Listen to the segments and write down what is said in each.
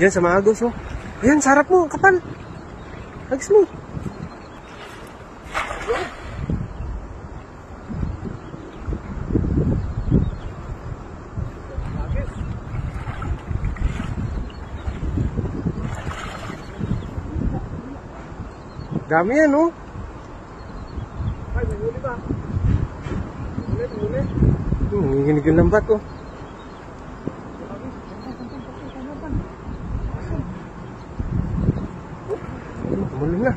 Yan sa Maagos, oh. Ayan, sarap mo, kapal. Agis mo. Dami yan, oh. Ay, may huli ba? Huli. Nanginginig yung lambat, oh. Tumulong na.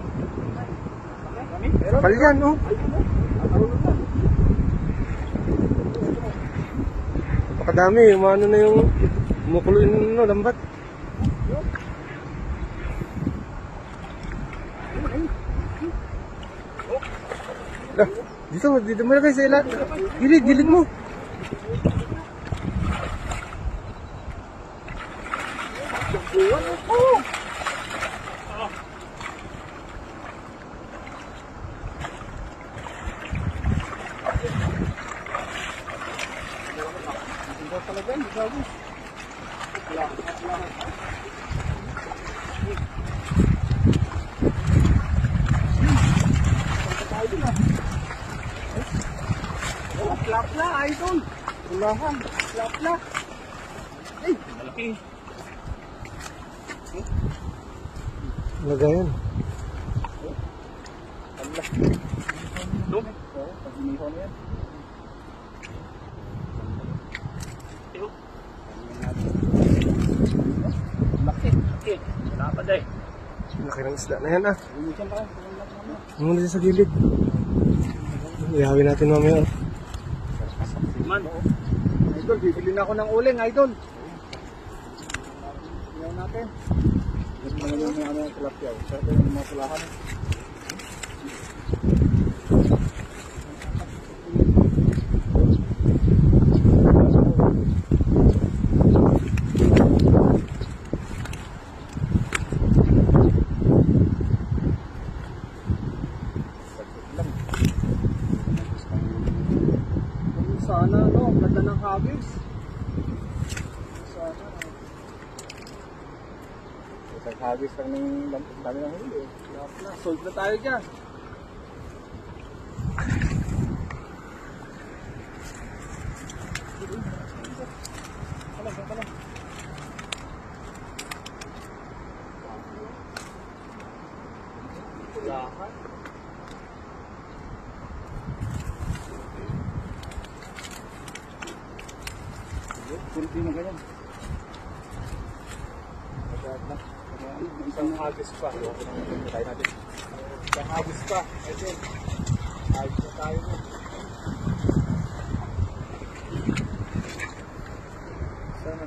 Kapal yan, oh. Napakadami, umano na yung kumukulo yung lambat. Dito mo na kayo sa ilat. Gilid mo. Lapla, idol. Ulahan. Lapla. Ay, malaki. Lagayan. Allah. Ito? Oo, pag-inihaw na yan. Ito. Laki. Wala pa day. Laki ng isda na yan, ah. Lumusan pa. Muna siya sa gilid. Ihawin natin mamaya, oh. Man. Idol, bibili na ako ng uling, idol. Iyaw natin. Ito naman yung mga tilapia. Sarap yung mga tulahan. Sana, no? Ganda ng hagis. Sana. Isang hagis lang ng dami ng huli. Sold na tayo dyan. Kalang. Lahat. Kunti na ganyan. Isang hagis pa. Try natin. Isang hagis pa. Ito. Hagis na tayo mo. Sana.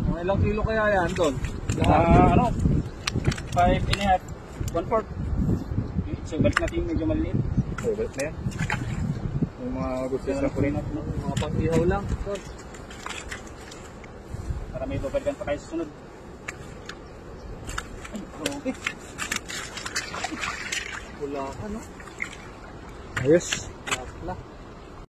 Mga ilang kilo kaya yan doon? Ano? 5.5, 1/4. So balik natin medyo maliit. Oh, balik na yan. Yung mga gusto sa kurin natin. Mga pang-ihaw lang. Para may babalikan pa kayo sa sunod. Ay, okay. Wala ka, no? Ayos. Lapla.